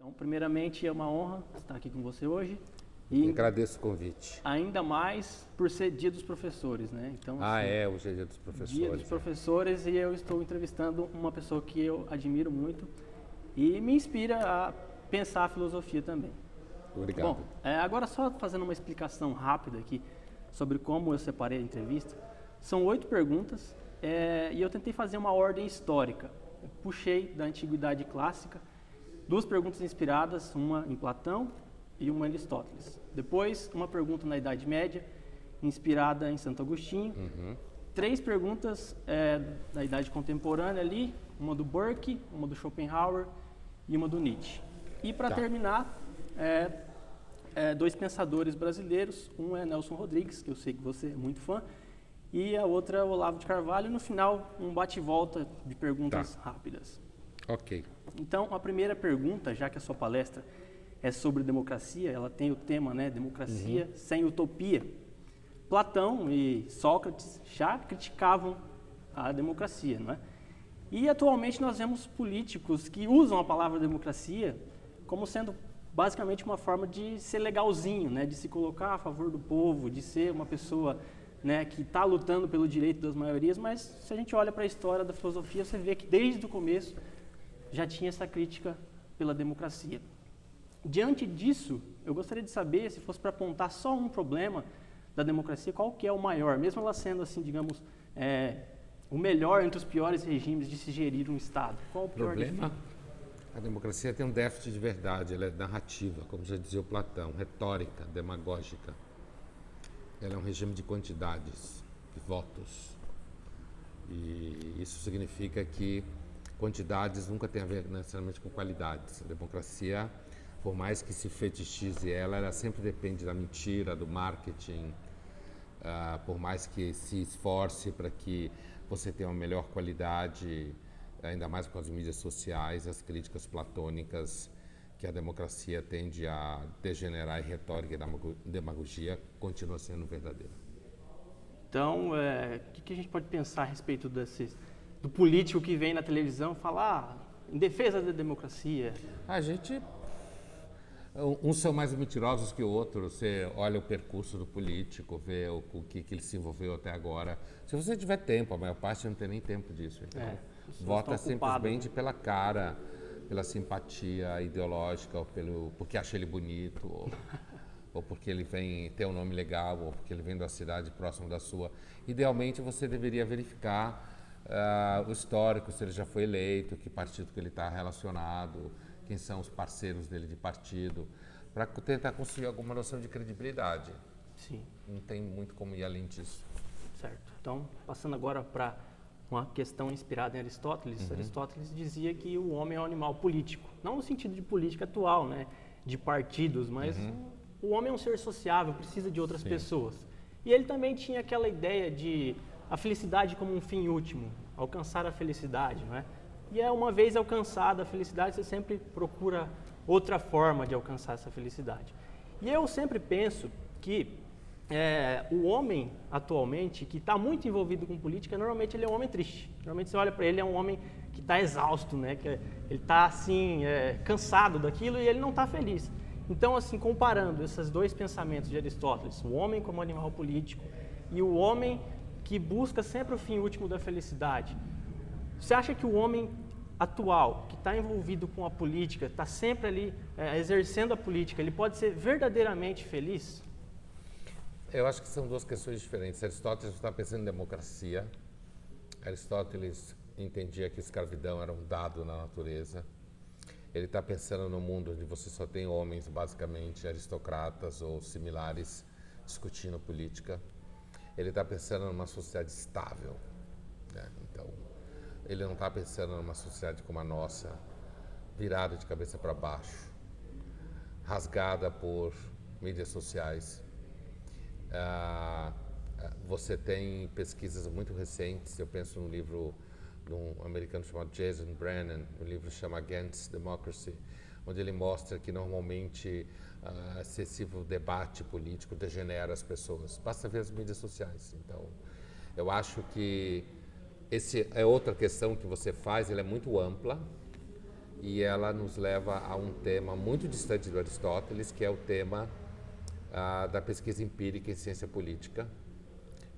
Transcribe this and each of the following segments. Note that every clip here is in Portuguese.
Então, primeiramente, é uma honra estar aqui com você hoje. E agradeço o convite. Ainda mais por ser Dia dos Professores, né? Então, Hoje é Dia dos Professores. Dia dos Professores, e eu estou entrevistando uma pessoa que eu admiro muito e me inspira a pensar a filosofia também. Obrigado. Bom, agora só fazendo uma explicação rápida aqui sobre como eu separei a entrevista. São 8 perguntas e eu tentei fazer uma ordem histórica. Eu puxei da Antiguidade Clássica 2 perguntas inspiradas, uma em Platão e uma em Aristóteles. Depois, uma pergunta na Idade Média, inspirada em Santo Agostinho. 3 perguntas da Idade Contemporânea ali, uma do Burke, uma do Schopenhauer e uma do Nietzsche. E para terminar, 2 pensadores brasileiros, um é Nelson Rodrigues, que eu sei que você é muito fã, e a outra é Olavo de Carvalho. E no final, um bate-volta de perguntas rápidas. Ok. Então, a primeira pergunta, já que a sua palestra é sobre democracia, ela tem o tema, né, democracia sem utopia. Platão e Sócrates já criticavam a democracia, não é? E atualmente nós vemos políticos que usam a palavra democracia como sendo basicamente uma forma de ser legalzinho, né, de se colocar a favor do povo, de ser uma pessoa, né, que está lutando pelo direito das maiorias. Mas se a gente olha para a história da filosofia, você vê que desde o começo já tinha essa crítica pela democracia. Diante disso, eu gostaria de saber, se fosse para apontar só um problema da democracia, qual que é o maior, mesmo ela sendo, assim, digamos, o melhor entre os piores regimes de se gerir um Estado. Qual o pior problema? A democracia tem um déficit de verdade, ela é narrativa, como já dizia o Platão, retórica, demagógica. Ela é um regime de quantidades, de votos. E isso significa que quantidades nunca tem a ver necessariamente com qualidades. A democracia, por mais que se fetichize ela sempre depende da mentira, do marketing. Por mais que se esforce para que você tenha uma melhor qualidade, ainda mais com as mídias sociais, as críticas platônicas, que a democracia tende a degenerar em retórica e demagogia, continua sendo verdadeira. Então, o que a gente pode pensar a respeito do político que vem na televisão falar em defesa da democracia? Uns são mais mentirosos que outros. Você olha o percurso do político, vê o que ele se envolveu até agora. Se você tiver tempo, a maior parte não tem nem tempo disso. Então, vota simplesmente pela cara, pela simpatia ideológica, ou porque acha ele bonito, ou porque ele tem um nome legal, ou porque ele vem da cidade próxima da sua. Idealmente, você deveria verificar o histórico, se ele já foi eleito, que partido que ele está relacionado, quem são os parceiros dele de partido, para tentar construir alguma noção de credibilidade. Sim. Não tem muito como ir além disso. Certo. Então, passando agora para uma questão inspirada em Aristóteles. Aristóteles dizia que o homem é um animal político. Não no sentido de política atual, né, de partidos, mas o homem é um ser sociável, precisa de outras pessoas. E ele também tinha aquela ideia de a felicidade como um fim último, alcançar a felicidade, não é? E uma vez alcançada a felicidade, você sempre procura outra forma de alcançar essa felicidade. E eu sempre penso que o homem, atualmente, que está muito envolvido com política, normalmente ele é um homem triste. Normalmente você olha para ele, é um homem que está exausto, né? Que ele está, assim, cansado daquilo e ele não está feliz. Então, assim, comparando esses 2 pensamentos de Aristóteles, o homem como animal político e o homem que busca sempre o fim último da felicidade, você acha que o homem atual, que está envolvido com a política, está sempre ali exercendo a política, ele pode ser verdadeiramente feliz? Eu acho que são 2 questões diferentes. Aristóteles está pensando em democracia. Aristóteles entendia que a escravidão era um dado na natureza. Ele está pensando no mundo onde você só tem homens, basicamente, aristocratas ou similares, discutindo política. Ele está pensando numa sociedade estável, né? Então, ele não está pensando numa sociedade como a nossa, virada de cabeça para baixo, rasgada por mídias sociais. Você tem pesquisas muito recentes, eu penso num livro de um americano chamado Jason Brennan, o livro chama Against Democracy, onde ele mostra que normalmente excessivo debate político degenera as pessoas. Basta ver as mídias sociais. Então, eu acho que essa é outra questão que você faz, ela é muito ampla e ela nos leva a um tema muito distante do Aristóteles, que é o tema da pesquisa empírica em ciência política,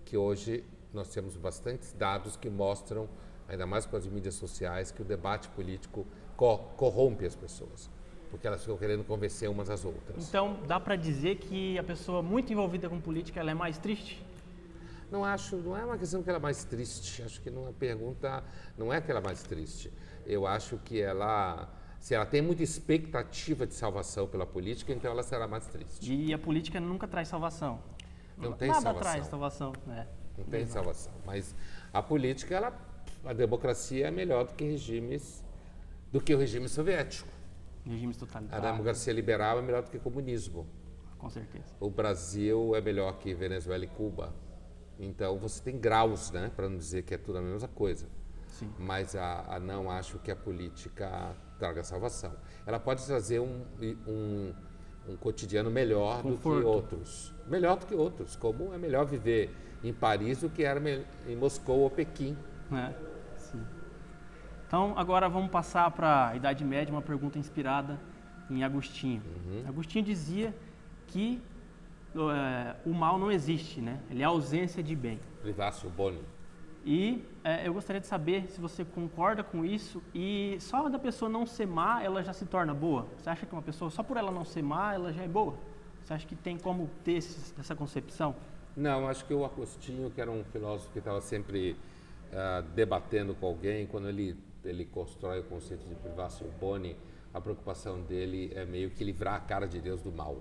que hoje nós temos bastantes dados que mostram, ainda mais com as mídias sociais, que o debate político corrompe as pessoas, porque elas ficam querendo convencer umas às outras. Então, dá para dizer que a pessoa muito envolvida com política, ela é mais triste? Não é uma questão que ela é mais triste, acho que a pergunta não é que ela é mais triste. Eu acho que se ela tem muita expectativa de salvação pela política, então ela será mais triste. E a política nunca traz salvação? Não tem Nada salvação. traz salvação, né? Não tem salvação. Mas a política, a democracia é melhor do que o regime soviético. Regimes A totalitários. democracia liberal é melhor do que o comunismo. Com certeza. O Brasil é melhor que Venezuela e Cuba. Então você tem graus, né, para não dizer que é tudo a mesma coisa. Sim. Mas não acho que a política traga salvação. Ela pode trazer um cotidiano melhor do que outros. Melhor do que outros. Como é melhor viver em Paris do que era em Moscou ou Pequim. Sim. Então, agora vamos passar para a Idade Média, uma pergunta inspirada em Agostinho. Agostinho dizia que o mal não existe, né? Ele é a ausência de bem. Privatio boni. E eu gostaria de saber se você concorda com isso e só da pessoa não ser má, ela já se torna boa? Você acha que uma pessoa, só por ela não ser má, ela já é boa? Você acha que tem como ter essa concepção? Não, acho que o Agostinho, que era um filósofo que estava sempre debatendo com alguém, quando ele constrói o conceito de privatio boni, a preocupação dele é meio que livrar a cara de Deus do mal.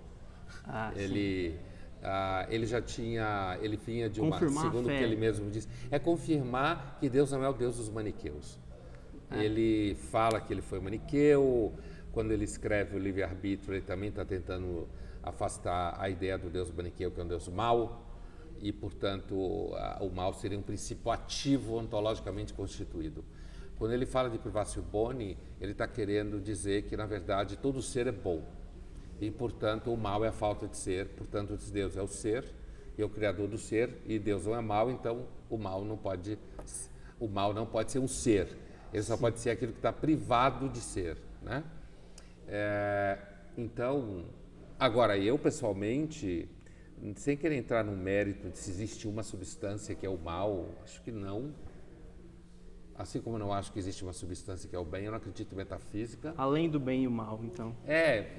Ele já tinha, ele vinha de segundo o que ele mesmo disse, é confirmar que Deus não é o Deus dos maniqueus. Ele fala que ele foi maniqueu, quando ele escreve o livre-arbítrio, ele também está tentando afastar a ideia do Deus maniqueu, que é um Deus mau, e, portanto, o mal seria um princípio ativo ontologicamente constituído. Quando ele fala de privatio boni, ele está querendo dizer que, na verdade, todo ser é bom. E, portanto, o mal é a falta de ser, portanto, Deus é o ser, e é o criador do ser, e Deus não é mal, então o mal não pode ser um ser, ele só pode ser aquilo que está privado de ser, né? Então, agora, eu pessoalmente, sem querer entrar no mérito de se existe uma substância que é o mal, acho que não. Assim como eu não acho que existe uma substância que é o bem, eu não acredito em metafísica. Além do bem e o mal, então.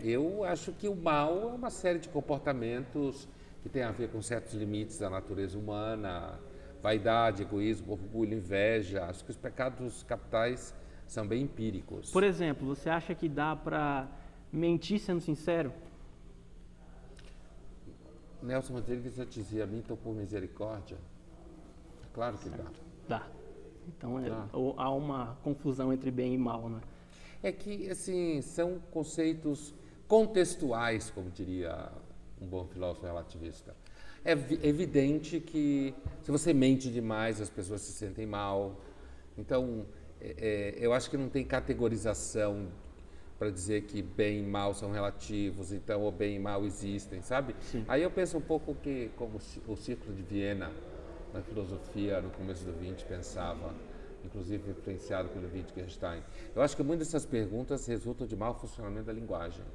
Eu acho que o mal é uma série de comportamentos que tem a ver com certos limites da natureza humana, vaidade, egoísmo, orgulho, inveja. Acho que os pecados capitais são bem empíricos. Por exemplo, você acha que dá para mentir sendo sincero? Nelson Rodrigues já dizia, mintam por misericórdia. Claro que dá. Dá. Então, há uma confusão entre bem e mal, né? É que, assim, são conceitos contextuais, como diria um bom filósofo relativista. É evidente que se você mente demais, as pessoas se sentem mal. Então, eu acho que não tem categorização para dizer que bem e mal são relativos, então o bem e mal existem, sabe? Sim. Aí eu penso um pouco que, como o Círculo de Viena, na filosofia, no começo do 20, pensava, inclusive influenciado pelo Wittgenstein. Eu acho que muitas dessas perguntas resultam de mau funcionamento da linguagem.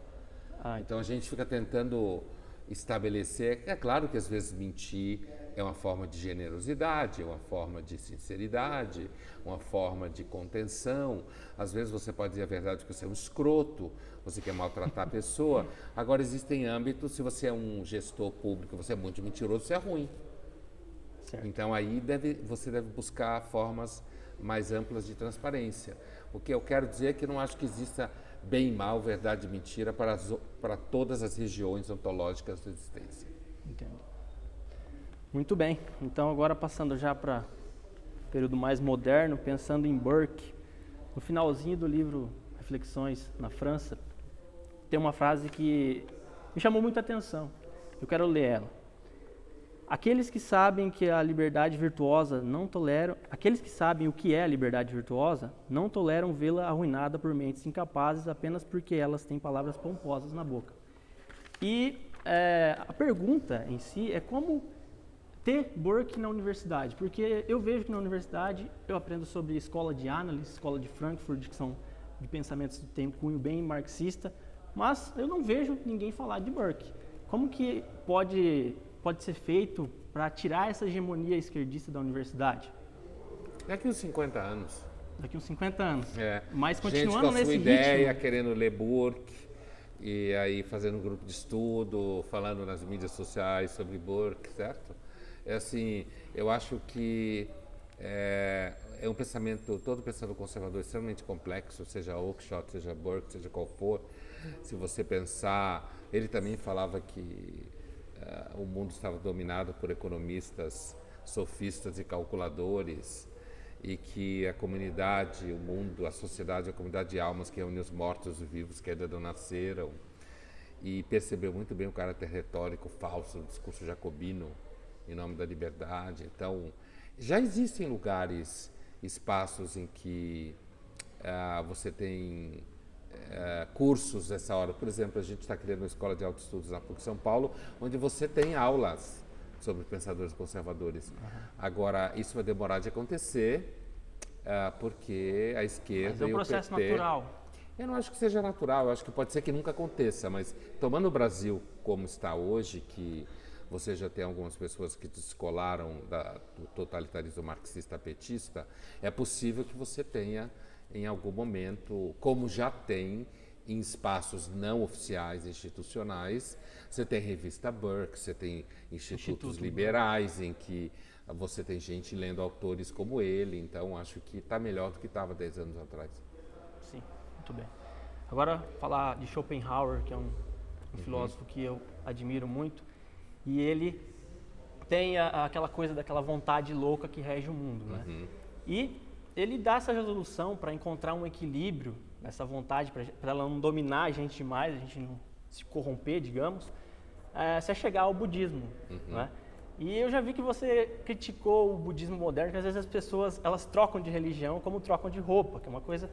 Então a gente fica tentando estabelecer, é claro que às vezes mentir é uma forma de generosidade, é uma forma de sinceridade, uma forma de contenção. Às vezes você pode dizer a verdade que você é um escroto, você quer maltratar a pessoa. Agora existem âmbitos, se você é um gestor público, você é muito mentiroso, você é ruim. Certo. Então aí você deve buscar formas mais amplas de transparência. O que eu quero dizer é que eu não acho que exista bem e mal, verdade e mentira para todas as regiões ontológicas da existência. Entendo. Muito bem. Então agora passando já para o período mais moderno, pensando em Burke, no finalzinho do livro Reflexões na França, tem uma frase que me chamou muita atenção. Eu quero ler ela. Aqueles que sabem que a liberdade virtuosa não toleram, aqueles que sabem o que é a liberdade virtuosa, não toleram vê-la arruinada por mentes incapazes apenas porque elas têm palavras pomposas na boca. E a pergunta em si é como ter Burke na universidade, porque eu vejo que na universidade eu aprendo sobre escola de Annales, escola de Frankfurt, que são de pensamentos que tem um cunho bem marxista, mas eu não vejo ninguém falar de Burke. Como que pode ser feito para tirar essa hegemonia esquerdista da universidade? Daqui uns 50 anos. Daqui uns 50 anos. É. Mas Gente continuando com a sua nesse ideia, ritmo... querendo ler Burke, e aí fazendo um grupo de estudo, falando nas mídias sociais sobre Burke, certo? É assim, eu acho que é um pensamento, todo pensamento conservador extremamente complexo, seja Oakeshott, seja Burke, seja qual for. Se você pensar, ele também falava que o mundo estava dominado por economistas, sofistas e calculadores, e que a comunidade, o mundo, a sociedade, a comunidade de almas que reúne os mortos e os vivos que ainda não nasceram, e percebeu muito bem o caráter retórico falso do discurso jacobino em nome da liberdade. Então, já existem lugares, espaços em que você tem cursos nessa hora. Por exemplo, a gente está criando uma escola de autoestudos na PUC São Paulo, onde você tem aulas sobre pensadores conservadores. Agora, isso vai demorar de acontecer, porque a esquerda e o PT... Mas é um processo natural. Eu não acho que seja natural, eu acho que pode ser que nunca aconteça, mas tomando o Brasil como está hoje, que você já tem algumas pessoas que descolaram do totalitarismo marxista-petista, é possível que você tenha, em algum momento, como já tem em espaços não oficiais, institucionais, você tem revista Burke, você tem institutos liberais em que você tem gente lendo autores como ele, então acho que está melhor do que estava 10 anos atrás. Sim, muito bem. Agora, falar de Schopenhauer, que é um filósofo que eu admiro muito, e ele tem aquela coisa daquela vontade louca que rege o mundo, né? E ele dá essa resolução para encontrar um equilíbrio nessa vontade, para ela não dominar a gente demais, a gente não se corromper, digamos, se chegar ao budismo, né? E eu já vi que você criticou o budismo moderno, que às vezes as pessoas elas trocam de religião como trocam de roupa, que é uma coisa...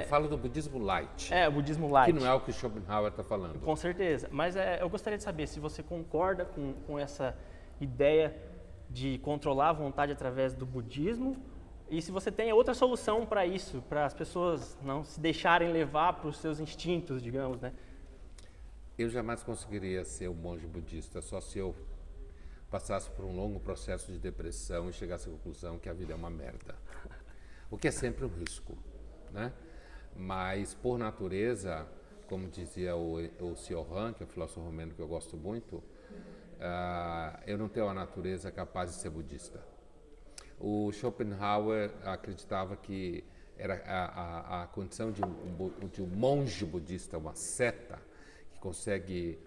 fala do budismo light. O budismo light. Que não é o que Schopenhauer está falando. Com certeza, mas eu gostaria de saber se você concorda com essa ideia de controlar a vontade através do budismo, e se você tem outra solução para isso, para as pessoas não se deixarem levar para os seus instintos, digamos, né? Eu jamais conseguiria ser um monge budista, só se eu passasse por um longo processo de depressão e chegasse à conclusão que a vida é uma merda. O que é sempre um risco, né? Mas, por natureza, como dizia o Cioran, que é um filósofo romeno que eu gosto muito, eu não tenho uma natureza capaz de ser budista. O Schopenhauer acreditava que era a condição de um monge budista, uma seta, que consegue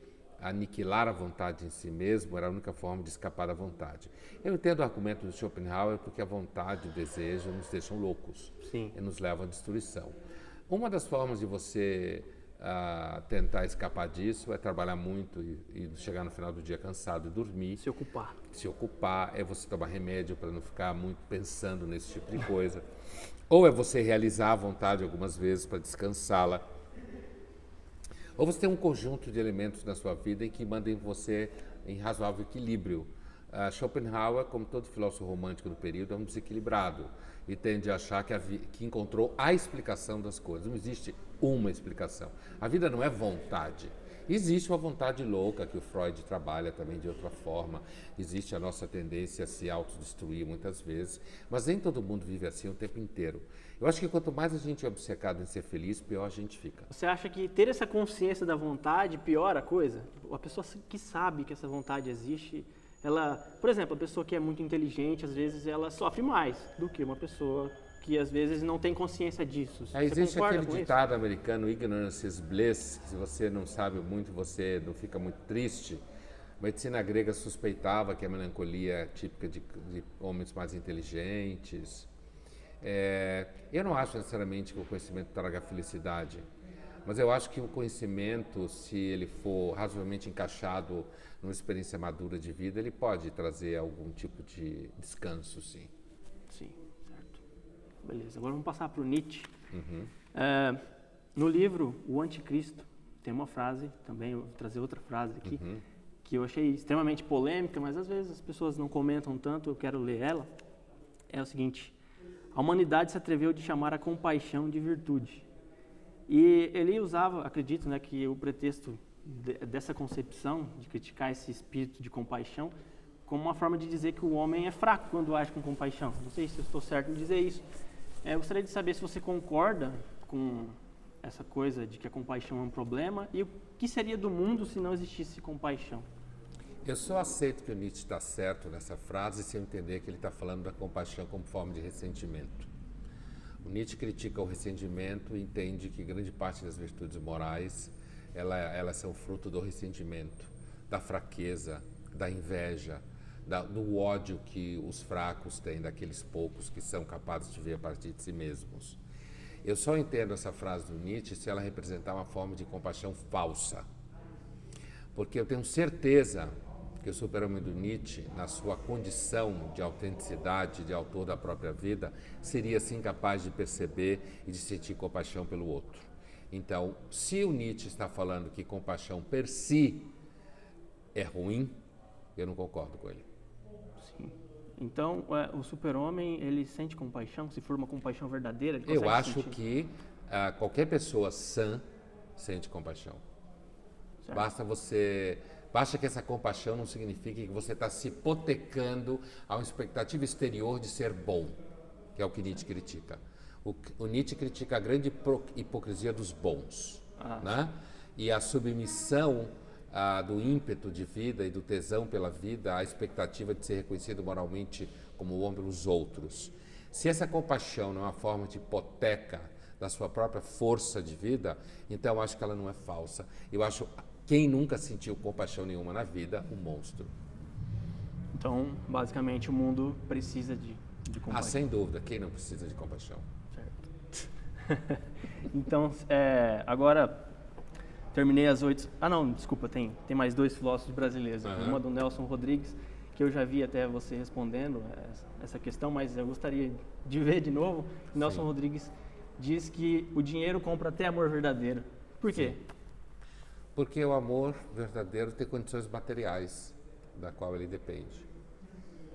aniquilar a vontade em si mesmo, era a única forma de escapar da vontade. Eu entendo o argumento do Schopenhauer porque a vontade e o desejo nos deixam loucos. Sim. E nos levam à destruição. Uma das formas de você tentar escapar disso é trabalhar muito e chegar no final do dia cansado e dormir. Se ocupar. Se ocupar é você tomar remédio para não ficar muito pensando nesse tipo de coisa. Ou é você realizar a vontade algumas vezes para descansá-la. Ou você tem um conjunto de elementos na sua vida em que mandem você em razoável equilíbrio. Schopenhauer, como todo filósofo romântico do período, é um desequilibrado e tende a achar que encontrou a explicação das coisas. Não existe uma explicação. A vida não é vontade. Existe uma vontade louca que o Freud trabalha também de outra forma. Existe a nossa tendência a se autodestruir muitas vezes, mas nem todo mundo vive assim o tempo inteiro. Eu acho que quanto mais a gente é obcecado em ser feliz, pior a gente fica. Você acha que ter essa consciência da vontade piora a coisa? A pessoa que sabe que essa vontade existe, ela, por exemplo, a pessoa que é muito inteligente, às vezes ela sofre mais do que uma pessoa que às vezes não tem consciência disso. Existe aquele ditado americano, ignorance is bliss, se você não sabe muito, você não fica muito triste. A medicina grega suspeitava que a melancolia é típica de homens mais inteligentes. Eu não acho necessariamente que o conhecimento traga felicidade, mas eu acho que o conhecimento, se ele for razoavelmente encaixado numa experiência madura de vida, ele pode trazer algum tipo de descanso, sim. Sim, certo. Beleza, agora vamos passar para o Nietzsche. No livro O Anticristo, tem uma frase, também eu vou trazer outra frase aqui, que eu achei extremamente polêmica, mas às vezes as pessoas não comentam tanto, eu quero ler ela. É o seguinte: a humanidade se atreveu de chamar a compaixão de virtude. E ele usava, acredito, né, que o pretexto dessa concepção de criticar esse espírito de compaixão como uma forma de dizer que o homem é fraco quando age com compaixão. Não sei se eu estou certo em dizer isso. Eu gostaria de saber se você concorda com essa coisa de que a compaixão é um problema e o que seria do mundo se não existisse compaixão. Eu só aceito que o Nietzsche está certo nessa frase se eu entender que ele está falando da compaixão como forma de ressentimento. O Nietzsche critica o ressentimento e entende que grande parte das virtudes morais elas são fruto do ressentimento, da fraqueza, da inveja, do ódio que os fracos têm daqueles poucos que são capazes de ver a partir de si mesmos. Eu só entendo essa frase do Nietzsche se ela representar uma forma de compaixão falsa. Porque eu tenho certeza que o super-homem do Nietzsche, na sua condição de autenticidade, de autor da própria vida, seria assim capaz de perceber e de sentir compaixão pelo outro. Então, se o Nietzsche está falando que compaixão per si é ruim, eu não concordo com ele. Sim. Então, o super-homem, ele sente compaixão? Se for uma compaixão verdadeira, ele Eu acho sentir? que qualquer pessoa sã sente compaixão. Certo. Basta que essa compaixão não signifique que você está se hipotecando a uma expectativa exterior de ser bom, que é o que Nietzsche critica. O Nietzsche critica a grande hipocrisia dos bons, né? E a submissão do ímpeto de vida e do tesão pela vida à expectativa de ser reconhecido moralmente como bom pelos outros. Se essa compaixão não é uma forma de hipoteca da sua própria força de vida, então eu acho que ela não é falsa. Eu acho quem nunca sentiu compaixão nenhuma na vida, um monstro. Então, basicamente, o mundo precisa de compaixão. Sem dúvida, quem não precisa de compaixão? Certo. Então, agora, terminei as 8... não, desculpa, tem mais 2 filósofos brasileiros. Uma do Nelson Rodrigues, que eu já vi até você respondendo essa questão, mas eu gostaria de ver de novo. Nelson Rodrigues diz que o dinheiro compra até amor verdadeiro. Por quê? Sim. Porque o amor verdadeiro tem condições materiais da qual ele depende.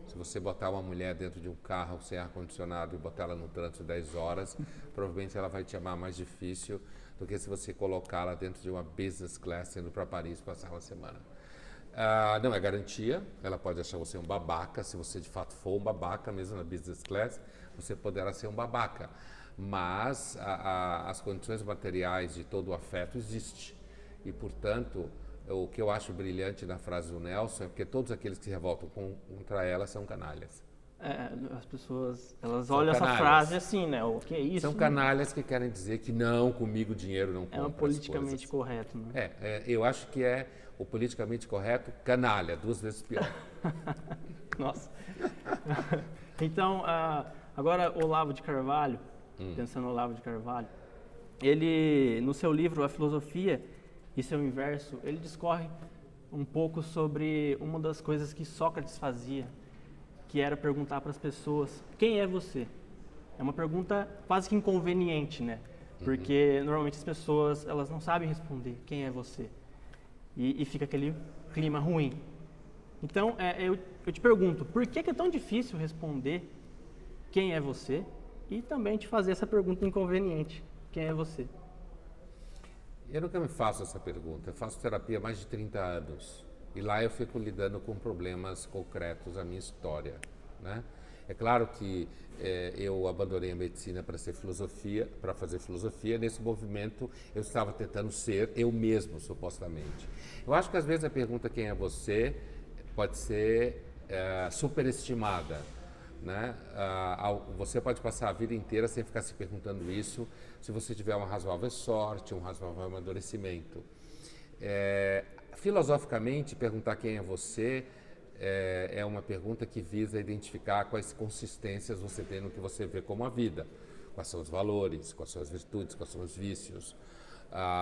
Se você botar uma mulher dentro de um carro sem ar-condicionado e botar ela no trânsito 10 horas, provavelmente ela vai te amar mais difícil do que se você colocá-la dentro de uma business class indo para Paris passar uma semana. Não é garantia, ela pode achar você um babaca, se você de fato for um babaca, mesmo na business class, você poderá ser um babaca. Mas as condições materiais de todo o afeto existem. E, portanto, o que eu acho brilhante na frase do Nelson é porque todos aqueles que se revoltam contra ela são canalhas. As pessoas, elas olham essa frase assim, né? O que é isso? São canalhas que querem dizer que não, comigo o dinheiro não compra. É um politicamente correto, né? Eu acho que é o politicamente correto canalha, 2 vezes pior. Nossa. Então, agora Olavo de Carvalho, pensando no Olavo de Carvalho, ele, no seu livro A Filosofia e Seu Inverso, ele discorre um pouco sobre uma das coisas que Sócrates fazia, que era perguntar para as pessoas, quem é você? É uma pergunta quase que inconveniente, né? Porque normalmente as pessoas, elas não sabem responder, quem é você? E fica aquele clima ruim. Então, eu te pergunto, por que é tão difícil responder quem é você? E também te fazer essa pergunta inconveniente, quem é você? Eu nunca me faço essa pergunta. Eu faço terapia há mais de 30 anos. E lá eu fico lidando com problemas concretos da minha história, né? É claro que eu abandonei a medicina para fazer filosofia. Nesse movimento eu estava tentando ser eu mesmo, supostamente. Eu acho que às vezes a pergunta quem é você pode ser superestimada, né? Você pode passar a vida inteira sem ficar se perguntando isso, se você tiver uma razoável sorte, um razoável amadurecimento. Filosoficamente, perguntar quem é você é uma pergunta que visa identificar quais consistências você tem no que você vê como a vida, quais são os valores, quais são as virtudes, quais são os vícios,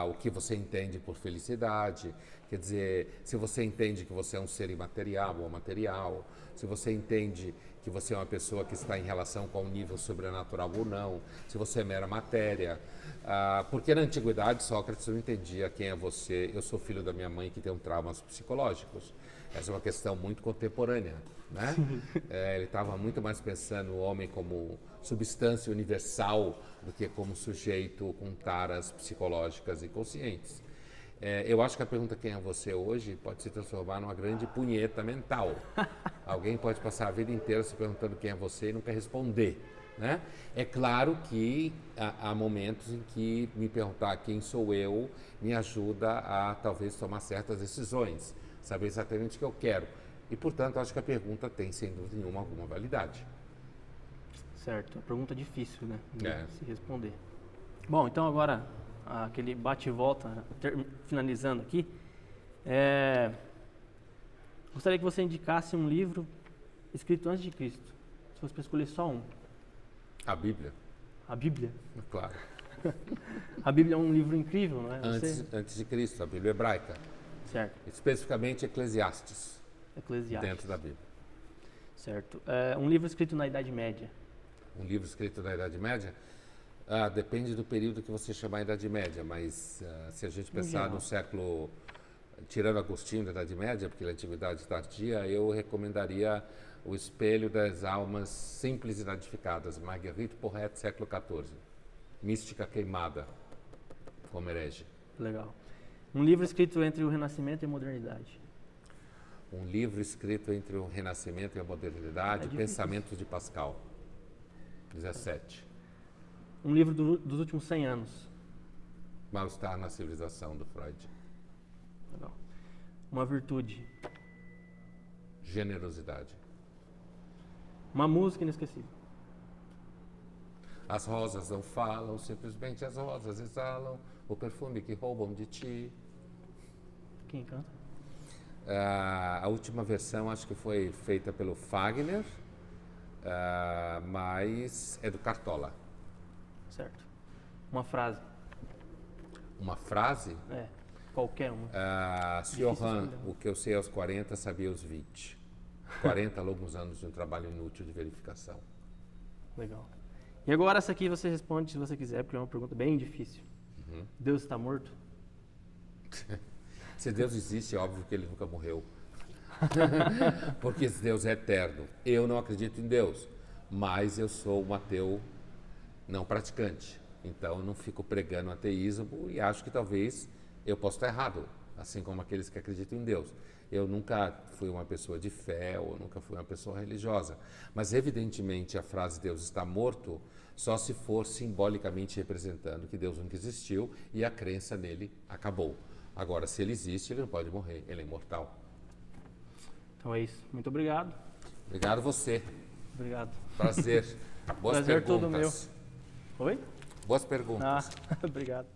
o que você entende por felicidade, quer dizer, se você entende que você é um ser imaterial ou material, se você entende que você é uma pessoa que está em relação com um nível sobrenatural ou não, se você é mera matéria. Porque na antiguidade Sócrates não entendia quem é você. Eu sou filho da minha mãe que tem traumas psicológicos. Essa é uma questão muito contemporânea, né? Ele estava muito mais pensando o homem como substância universal do que como sujeito com taras psicológicas e conscientes. Eu acho que a pergunta quem é você hoje pode se transformar numa grande punheta mental. Alguém pode passar a vida inteira se perguntando quem é você e nunca responder, né? É claro que há momentos em que me perguntar quem sou eu me ajuda a talvez tomar certas decisões, saber exatamente o que eu quero. E, portanto, acho que a pergunta tem, sem dúvida nenhuma, alguma validade. Certo, é uma pergunta difícil, né, de se responder. Bom, então agora, aquele bate e volta, finalizando aqui, gostaria que você indicasse um livro escrito antes de Cristo, se fosse para escolher só um. A Bíblia. A Bíblia? Claro. A Bíblia é um livro incrível, não é? Antes de Cristo, a Bíblia hebraica. Certo. Especificamente Eclesiastes. Eclesiastes. Dentro da Bíblia. Certo. Um livro escrito na Idade Média. Um livro escrito na Idade Média? Depende do período que você chamar Idade Média, mas se a gente pensar no século, tirando Agostinho da Idade Média, porque ele é antiguidade tardia, eu recomendaria O Espelho das Almas Simples e Inadificadas, Marguerite Porret, século XIV. Mística queimada, como herege. Legal. Um livro escrito entre o Renascimento e a Modernidade. Um livro escrito entre o Renascimento e a Modernidade, Pensamentos de Pascal, 17. Um livro dos últimos 100 anos. Mal-estar na civilização, do Freud. Legal. Uma virtude. Generosidade. Uma música inesquecível. As rosas não falam, simplesmente as rosas exalam o perfume que roubam de ti. Quem canta? A última versão acho que foi feita pelo Fagner, mas é do Cartola. Certo. Uma frase. Uma frase? Qualquer uma. Sioran, o que eu sei aos 40, sabia aos 20. 40 longos anos de um trabalho inútil de verificação. Legal. E agora essa aqui você responde se você quiser, porque é uma pergunta bem difícil. Deus está morto? Se Deus existe, é óbvio que ele nunca morreu. Porque Deus é eterno. Eu não acredito em Deus, mas eu sou um ateu não praticante. Então eu não fico pregando ateísmo e acho que talvez eu possa estar errado, assim como aqueles que acreditam em Deus. Eu nunca fui uma pessoa de fé ou nunca fui uma pessoa religiosa. Mas evidentemente a frase Deus está morto só se for simbolicamente representando que Deus nunca existiu e a crença nele acabou. Agora, se ele existe, ele não pode morrer, ele é imortal. Então é isso. Muito obrigado. Obrigado você. Obrigado. Prazer. Boas Prazer perguntas. todo meu. Oi? Boas perguntas. Obrigado.